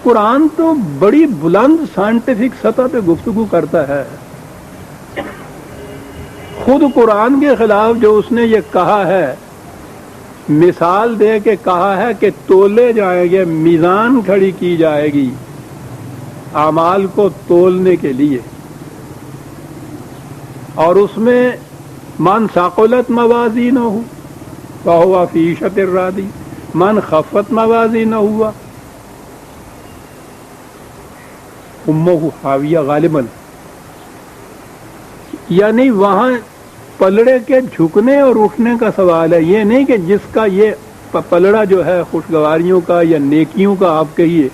قرآن تو بڑی بلند سائنٹیفک سطح پہ گفتگو کرتا ہے. خود قرآن کے خلاف جو اس نے یہ کہا ہے، مثال دے کے کہا ہے کہ تولے جائیں گے، میزان کھڑی کی جائے گی اعمال کو تولنے کے لیے، اور اس میں من ثقلت موازینہ فہو فی عیشۃ راضیہ، من خفت موازینہ امہ حاویہ غالباً. یعنی وہاں پلڑے کے جھکنے اور اٹھنے کا سوال ہے، یہ نہیں کہ جس کا یہ پلڑا جو ہے خوشگواریوں کا یا نیکیوں کا آپ کہیے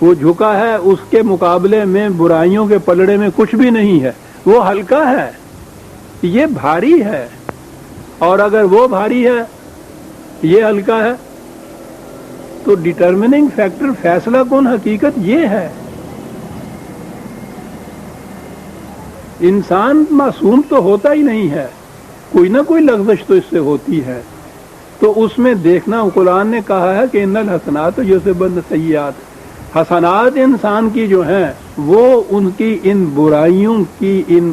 وہ جھکا ہے، اس کے مقابلے میں برائیوں کے پلڑے میں کچھ بھی نہیں ہے، وہ ہلکا ہے، یہ بھاری ہے. اور اگر وہ بھاری ہے یہ ہلکا ہے تو ڈٹرمننگ فیکٹر، فیصلہ کن حقیقت یہ ہے. انسان معصوم تو ہوتا ہی نہیں ہے، کوئی نہ کوئی لغزش تو اس سے ہوتی ہے. تو اس میں دیکھنا، قرآن نے کہا ہے کہ ان الحسنات یذھبن السیئات، حسنات انسان کی جو ہیں وہ ان کی ان برائیوں کی ان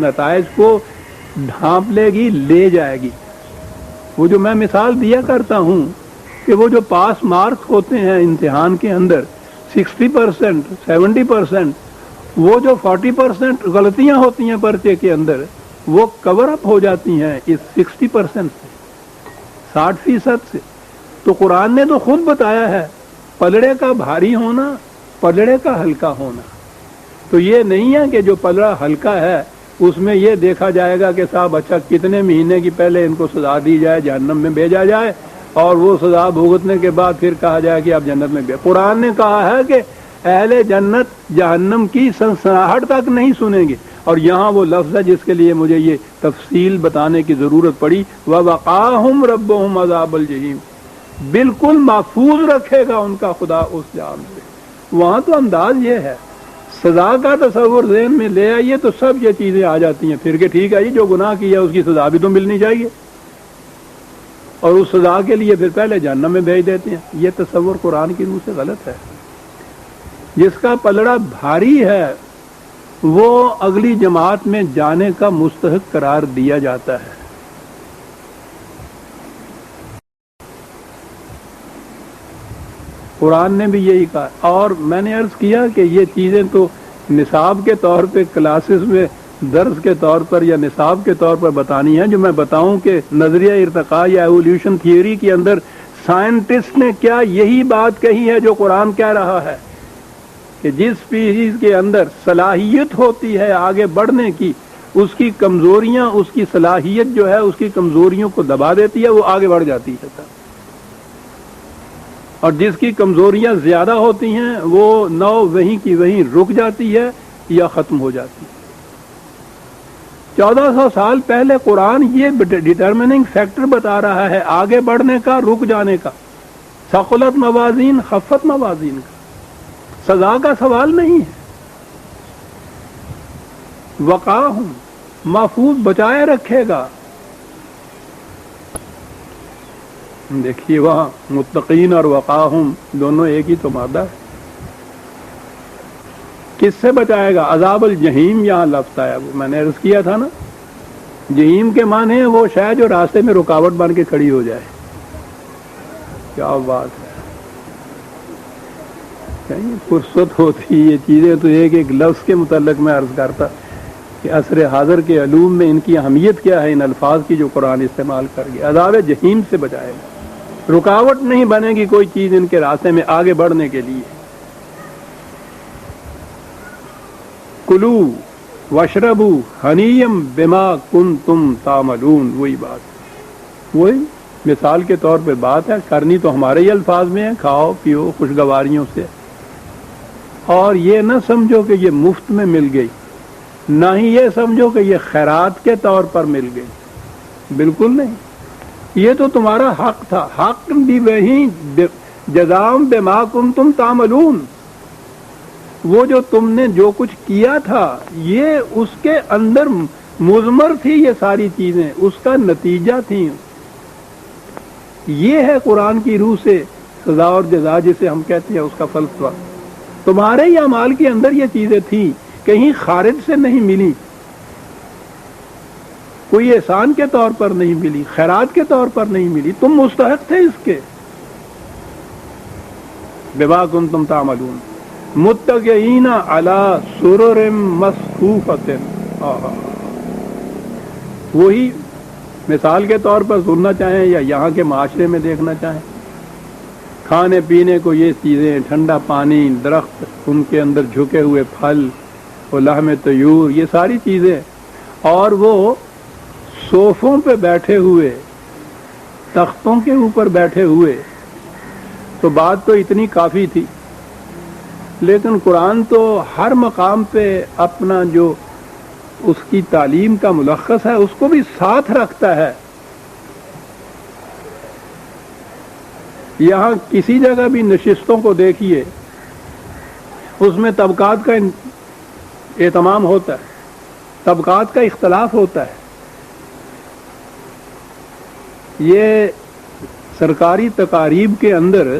نتائج کو ڈھانپ لے گی، لے جائے گی. وہ جو میں مثال دیا کرتا ہوں کہ وہ جو پاس مارکس ہوتے ہیں امتحان کے اندر 60%، 70%، وہ جو 40% غلطیاں ہوتی ہیں پرچے کے اندر وہ کور اپ ہو جاتی ہیں اس 60% سے، 60% سے. تو قرآن نے تو خود بتایا ہے پلڑے کا بھاری ہونا، پلڑے کا ہلکا ہونا. تو یہ نہیں ہے کہ جو پلڑا ہلکا ہے اس میں یہ دیکھا جائے گا کہ صاحب اچھا کتنے مہینے کی پہلے ان کو سزا دی جائے، جہنم میں بھیجا جائے، اور وہ سزا بھگتنے کے بعد پھر کہا جائے کہ آپ جنت میں بھیج. قرآن نے کہا ہے کہ اہل جنت جہنم کی سنسناہٹ تک نہیں سنیں گے. اور یہاں وہ لفظ ہے جس کے لیے مجھے یہ تفصیل بتانے کی ضرورت پڑی، وَوَقَاهُمْ رَبُّهُمْ عَذَابَ الْجَحِيمِ، بالکل محفوظ رکھے گا ان کا خدا اس جہنم سے. وہاں تو انداز یہ ہے، سزا کا تصور ذہن میں لے آئیے تو سب یہ چیزیں آ جاتی ہیں پھر کہ ٹھیک ہے جی جو گناہ کیا اس کی سزا بھی تو ملنی چاہیے، اور اس سزا کے لیے پھر پہلے جہنم میں بھیج دیتے ہیں. یہ تصور قرآن کی روح سے غلط ہے. جس کا پلڑا بھاری ہے وہ اگلی جماعت میں جانے کا مستحق قرار دیا جاتا ہے. قرآن نے بھی یہی کہا. اور میں نے عرض کیا کہ یہ چیزیں تو نصاب کے طور پہ کلاسز میں درس کے طور پر یا نصاب کے طور پر بتانی ہے. جو میں بتاؤں کہ نظریہ ارتقاء یا ایولیوشن تھیوری کے اندر سائنٹسٹ نے کیا یہی بات کہی ہے جو قرآن کہہ رہا ہے کہ جس اسپیشیز کے اندر صلاحیت ہوتی ہے آگے بڑھنے کی، اس کی کمزوریاں، اس کی صلاحیت جو ہے اس کی کمزوریوں کو دبا دیتی ہے، وہ آگے بڑھ جاتی ہے. اور جس کی کمزوریاں زیادہ ہوتی ہیں وہ نو وہیں کی وہیں رک جاتی ہے یا ختم ہو جاتی ہے. 1400 سال پہلے قرآن یہ ڈٹرمننگ فیکٹر بتا رہا ہے آگے بڑھنے کا، رک جانے کا. ثقلت موازین، خفت موازین کا، سزا کا سوال نہیں ہے. وقاہم، محفوظ بچائے رکھے گا. دیکھیے وہاں متقین اور وقاہم دونوں ایک ہی تو مادہ ہے. کس سے بچائے گا؟ عذاب الجحیم یہاں لفظ آیا، وہ میں نے عرض کیا تھا نا، جحیم کے معنی ہے وہ شاید جو راستے میں رکاوٹ بن کے کھڑی ہو جائے. کیا بات ہے، کہیں فرصت ہوتی یہ چیزیں تو ایک ایک لفظ کے متعلق میں عرض کرتا کہ عصر حاضر کے علوم میں ان کی اہمیت کیا ہے، ان الفاظ کی جو قرآن استعمال کر گیا. عذاب جحیم سے بچائے گا، رکاوٹ نہیں بنے گی کوئی چیز ان کے راستے میں آگے بڑھنے کے لیے. کلو واشربو ہنیم بما کنتم تعملون، وہی بات، وہی مثال کے طور پہ بات ہے، کرنی تو ہمارے ہی الفاظ میں ہے، کھاؤ پیو خوشگواریوں سے. اور یہ نہ سمجھو کہ یہ مفت میں مل گئی، نہ ہی یہ سمجھو کہ یہ خیرات کے طور پر مل گئی، بالکل نہیں. یہ تو تمہارا حق تھا، حق بھی وہی جزام بما کنتم تعملون. وہ جو تم نے جو کچھ کیا تھا یہ اس کے اندر مضمر تھی، یہ ساری چیزیں اس کا نتیجہ تھیں. یہ ہے قرآن کی روح سے سزا اور جزا جسے ہم کہتے ہیں، اس کا فلسفہ۔ تمہارے ہی اعمال کے اندر یہ چیزیں تھیں، کہیں خارج سے نہیں ملی، کوئی احسان کے طور پر نہیں ملی، خیرات کے طور پر نہیں ملی، تم مستحق تھے اس کے۔ بما کنتم تعملون متکئین علی سرر مصفوفۃ۔ وہی مثال کے طور پر سننا چاہیں یا یہاں کے معاشرے میں دیکھنا چاہیں، کھانے پینے کو یہ چیزیں، ٹھنڈا پانی، درخت، ان کے اندر جھکے ہوئے پھل اور لحم طیور، یہ ساری چیزیں، اور وہ صوفوں پہ بیٹھے ہوئے، تختوں کے اوپر بیٹھے ہوئے، تو بات تو اتنی کافی تھی۔ لیکن قرآن تو ہر مقام پہ اپنا جو اس کی تعلیم کا ملخص ہے اس کو بھی ساتھ رکھتا ہے۔ یہاں کسی جگہ بھی نشستوں کو دیکھیے، اس میں طبقات کا اہتمام ہوتا ہے، طبقات کا اختلاف ہوتا ہے۔ یہ سرکاری تقاریب کے اندر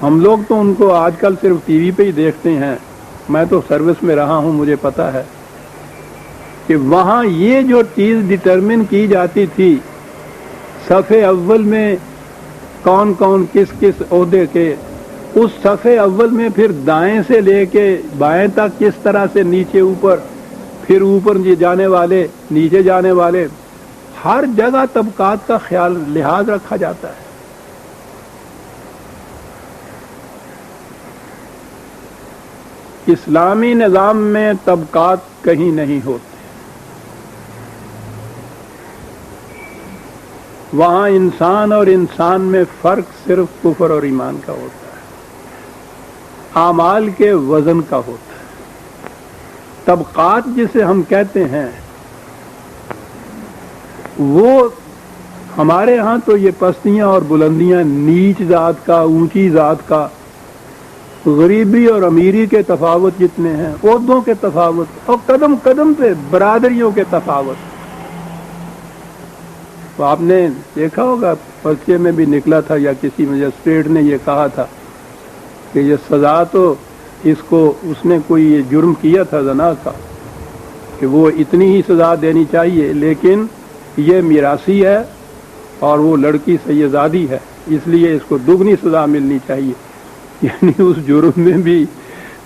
ہم لوگ تو ان کو آج کل صرف ٹی وی پہ ہی دیکھتے ہیں، میں تو سروس میں رہا ہوں، مجھے پتا ہے کہ وہاں یہ جو چیز ڈٹرمن کی جاتی تھی، صفحے اول میں کون کون کس کس عہدے کے، اس صفحے اول میں پھر دائیں سے لے کے بائیں تک کس طرح سے نیچے اوپر، پھر اوپر جانے والے، نیچے جانے والے، ہر جگہ طبقات کا خیال لحاظ رکھا جاتا ہے۔ اسلامی نظام میں طبقات کہیں نہیں ہوتے، وہاں انسان اور انسان میں فرق صرف کفر اور ایمان کا ہوتا ہے، اعمال کے وزن کا ہوتا ہے۔ طبقات جسے ہم کہتے ہیں وہ ہمارے ہاں تو یہ پستیاں اور بلندیاں، نیچ ذات کا، اونچی ذات کا، غریبی اور امیری کے تفاوت جتنے ہیں، عہدوں کے تفاوت، اور قدم قدم پہ برادریوں کے تفاوت۔ تو آپ نے دیکھا ہوگا پرچے میں بھی نکلا تھا یا کسی مجسٹریٹ نے یہ کہا تھا کہ یہ سزا تو اس کو، اس نے کوئی یہ جرم کیا تھا زنا کا، کہ وہ اتنی ہی سزا دینی چاہیے، لیکن یہ میراثی ہے اور وہ لڑکی سیدزادی ہے، اس لیے اس کو دگنی سزا ملنی چاہیے۔ یعنی اس جرم میں بھی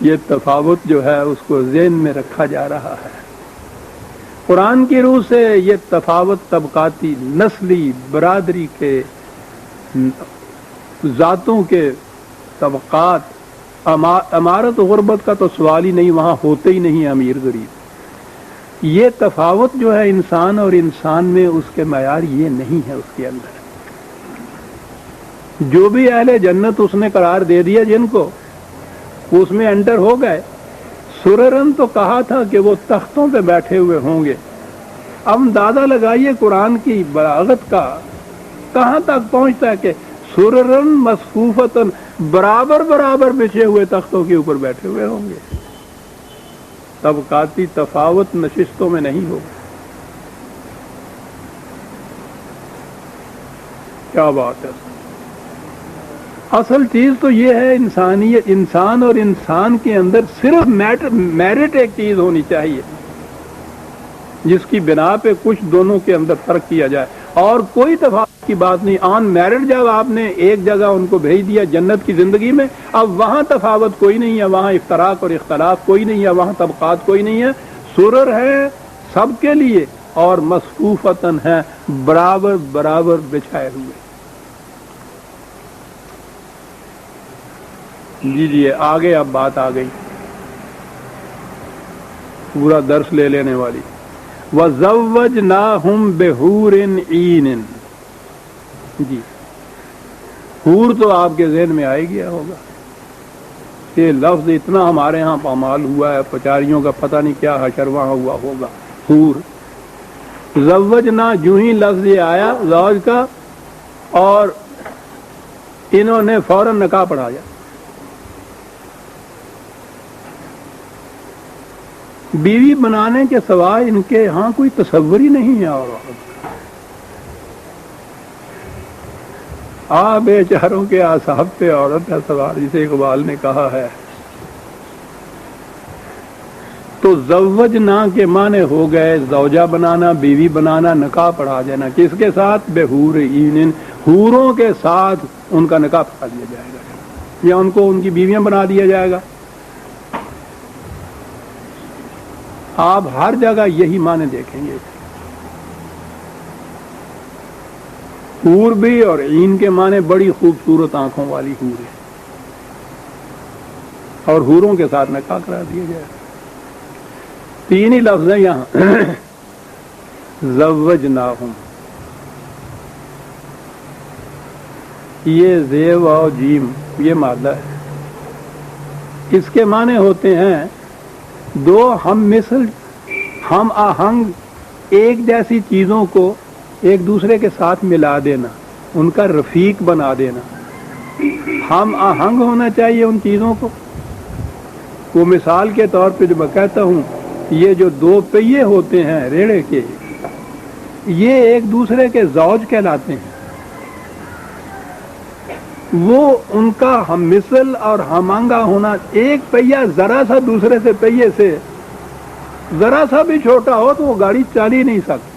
یہ تفاوت جو ہے اس کو ذہن میں رکھا جا رہا ہے۔ قرآن کی روح سے یہ تفاوت طبقاتی، نسلی، برادری کے، ذاتوں کے طبقات، امارت و غربت کا تو سوال ہی نہیں، وہاں ہوتے ہی نہیں امیر غریب۔ یہ تفاوت جو ہے انسان اور انسان میں، اس کے معیار یہ نہیں ہے اس کے اندر۔ جو بھی اہل جنت اس نے قرار دے دیا جن کو، وہ اس میں انٹر ہو گئے۔ سررن تو کہا تھا کہ وہ تختوں پہ بیٹھے ہوئے ہوں گے۔ اب اندازہ لگائیے قرآن کی بلاغت کا کہاں تک پہنچتا ہے کہ سررن مصفوفتن، برابر برابر بچھے ہوئے تختوں کے اوپر بیٹھے ہوئے ہوں گے۔ طبقاتی تفاوت نشستوں میں نہیں ہوگا۔ کیا بات ہے! اصل چیز تو یہ ہے انسانیت، انسان اور انسان کے اندر صرف میرٹ ایک چیز ہونی چاہیے جس کی بنا پہ کچھ دونوں کے اندر فرق کیا جائے، اور کوئی تفاوت کی بات نہیں۔ آن میرٹ جب آپ نے ایک جگہ ان کو بھیج دیا جنت کی زندگی میں، اب وہاں تفاوت کوئی نہیں ہے، وہاں افتراق اور اختلاف کوئی نہیں ہے، وہاں طبقات کوئی نہیں ہے، سرر ہے سب کے لیے، اور مصفوفتن ہے برابر برابر بچھائے ہوئے۔ جی آگے اب بات آ گئی پورا درس لے لینے والی۔ وَزَوَّجْنَاهُمْ بِحُورٍ عِینٍ۔ جی حور تو آپ کے ذہن میں آئے گیا ہوگا، یہ لفظ اتنا ہمارے ہاں پامال ہوا ہے، پچاریوں کا پتہ نہیں کیا حشر وہاں ہوا ہوگا۔ حور، زوجنا، جو ہی لفظ یہ آیا زوج کا، اور انہوں نے فوراً نکاح پڑھایا۔ بیوی بنانے کے سوائے ان کے ہاں کوئی تصور ہی نہیں ہے۔ اور بیچاروں کے اعصاب پہ عورت ہے سوار، جسے اقبال نے کہا ہے. تو زوجنا کے معنی ہو گئے زوجہ بنانا، بیوی بنانا، نکاح پڑھا دینا. کس کے ساتھ؟ بحور عین، حوروں کے ساتھ ان کا نکاح پڑھا دیا جائے گا، یا ان کو ان کی بیویاں بنا دیا جائے گا. آپ ہر جگہ یہی معنی دیکھیں گے. حور بھی اور عین کے معنی بڑی خوبصورت آنکھوں والی حور ہے، اور حوروں کے ساتھ نکاح کرا دیا جائے. تین ہی لفظ ہیں یہاں، زوجناہم. یہ زیو اور جیم یہ مادہ ہے. اس کے معنی ہوتے ہیں دو ہم مثل، ہم آہنگ ایک جیسی چیزوں کو ایک دوسرے کے ساتھ ملا دینا، ان کا رفیق بنا دینا. ہم آہنگ ہونا چاہیے ان چیزوں کو. وہ مثال کے طور پہ جو میں کہتا ہوں، یہ جو دو پہیے ہوتے ہیں ریڑے کے، یہ ایک دوسرے کے زوج کہلاتے ہیں. وہ ان کا ہم مثل اور ہم آہنگا ہونا. ایک پہیا ذرا سا دوسرے سے پہیے سے ذرا سا بھی چھوٹا ہو تو وہ گاڑی چل ہی نہیں سکتی.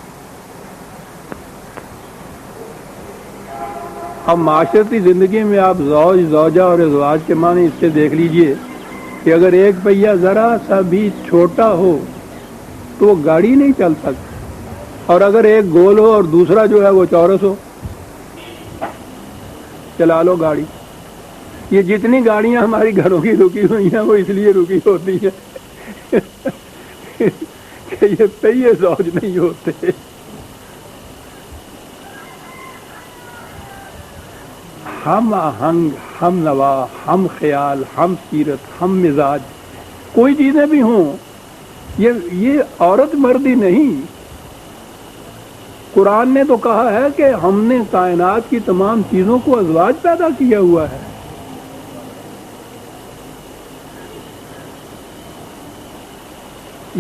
اب معاشرتی زندگی میں آپ زوج، زوجہ اور ازواج کے معنی اس سے دیکھ لیجئے کہ اگر ایک پہیا ذرا سا بھی چھوٹا ہو تو وہ گاڑی نہیں چل سکتی، اور اگر ایک گول ہو اور دوسرا جو ہے وہ چورس ہو، چلا لو گاڑی. یہ جتنی گاڑیاں ہماری گھروں کی رکی ہوئی ہیں وہ اس لیے رکی ہوتی ہیں کہ یہ پہیے زوج نہیں ہوتے. ہم آہنگ، ہم نوا، ہم خیال، ہم سیرت، ہم مزاج، کوئی چیزیں بھی ہوں، یہ عورت مردی نہیں. قرآن نے تو کہا ہے کہ ہم نے کائنات کی تمام چیزوں کو ازواج پیدا کیا ہوا ہے.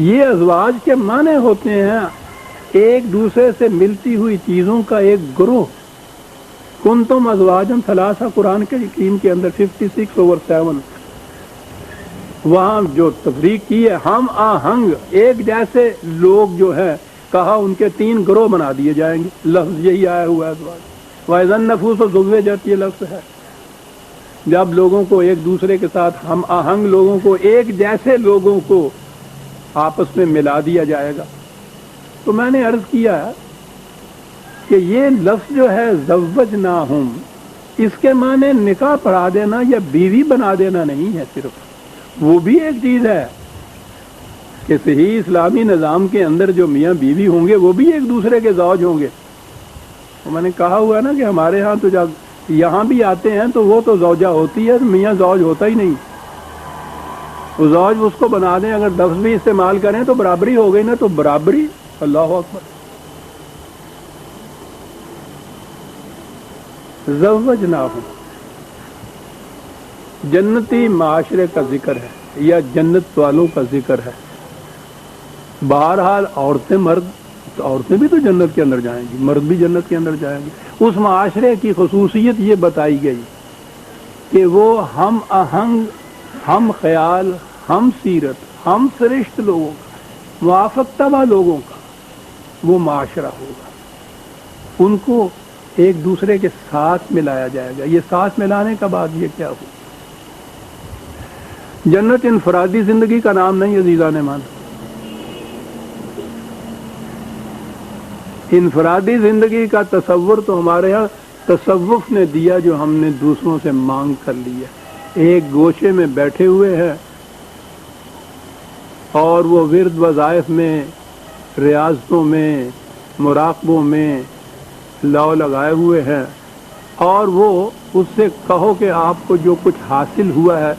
یہ ازواج کے معنی ہوتے ہیں ایک دوسرے سے ملتی ہوئی چیزوں کا ایک گروہ. کنتم ازواجا ثلاثہ، قرآن کے کریم کے اندر 56/7 وہاں جو تفریق کی ہے. ہم آہنگ ایک جیسے لوگ جو ہیں، کہا ان کے 3 گروہ بنا دیے جائیں گے. لفظ یہی آیا ہوا ہے ازواج. وَإِذَا النُّفُوسُ زُوِّجَتْ یہ لفظ ہے. جب لوگوں کو ایک دوسرے کے ساتھ ہم آہنگ لوگوں کو، ایک جیسے لوگوں کو آپس میں ملا دیا جائے گا. تو میں نے عرض کیا کہ یہ لفظ جو ہے زوجناہم، اس کے معنی نکاح پڑھا دینا یا بیوی بنا دینا نہیں ہے صرف. وہ بھی ایک چیز ہے کہ صحیح اسلامی نظام کے اندر جو میاں بیوی ہوں گے وہ بھی ایک دوسرے کے زوج ہوں گے. تو میں نے کہا ہوا نا کہ ہمارے ہاں تو جب یہاں بھی آتے ہیں تو وہ تو زوجہ ہوتی ہے، میاں زوج ہوتا ہی نہیں. وہ زوج اس کو بنا دیں، اگر لفظ بھی استعمال کریں تو برابری ہو گئی نا. تو برابری، اللہ اکبر. زوجناہم جنتی معاشرے کا ذکر ہے یا جنت والوں کا ذکر ہے. بہرحال عورتیں، مرد، عورتیں بھی تو جنت کے اندر جائیں گی، مرد بھی جنت کے اندر جائیں گے. اس معاشرے کی خصوصیت یہ بتائی گئی کہ وہ ہم آہنگ، ہم خیال، ہم سیرت، ہم سرشت لوگوں کا، موافق طبع لوگوں کا وہ معاشرہ ہوگا. ان کو ایک دوسرے کے ساتھ ملایا جائے گا. یہ ساتھ ملانے کا بعد یہ کیا ہو؟ جنت انفرادی زندگی کا نام نہیں عزیزان مان. انفرادی زندگی کا تصور تو ہمارے یہاں تصوف نے دیا، جو ہم نے دوسروں سے مانگ کر لیا. ایک گوشے میں بیٹھے ہوئے ہیں اور وہ ورد وظائف میں، ریاضتوں میں، مراقبوں میں لو لگائے ہوئے ہیں، اور وہ اس سے کہو کہ آپ کو جو کچھ حاصل ہوا ہے،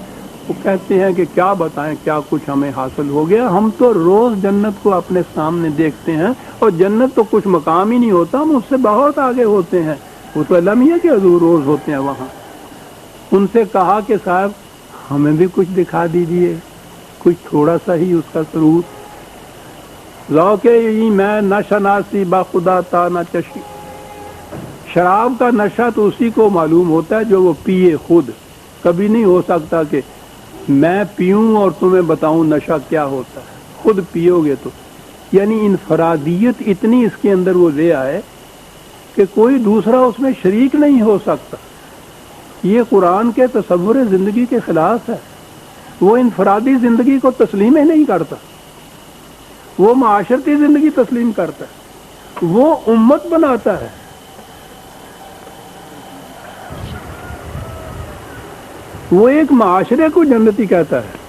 وہ کہتے ہیں کہ کیا بتائیں کیا کچھ ہمیں حاصل ہو گیا. ہم تو روز جنت کو اپنے سامنے دیکھتے ہیں، اور جنت تو کچھ مقام ہی نہیں ہوتا، ہم اس سے بہت آگے ہوتے ہیں. وہ تو اللہ میاں کے حضور روز ہوتے ہیں وہاں. ان سے کہا کہ صاحب ہمیں بھی کچھ دکھا دیجئے، کچھ تھوڑا سا ہی اس کا ثبوت. ذوق میں نہ شناسی با خدا تا نہ چشی، شراب کا نشہ تو اسی کو معلوم ہوتا ہے جو وہ پیے خود. کبھی نہیں ہو سکتا کہ میں پیوں اور تمہیں بتاؤں نشہ کیا ہوتا ہے. خود پیو گے تو یعنی انفرادیت اتنی اس کے اندر وہ لے آئے کہ کوئی دوسرا اس میں شریک نہیں ہو سکتا. یہ قرآن کے تصور زندگی کے خلاف ہے. وہ انفرادی زندگی کو تسلیم ہی نہیں کرتا, وہ معاشرتی زندگی تسلیم کرتا ہے, وہ امت بناتا ہے. وہ ایک معاشرے کو جنتی کہتا ہے.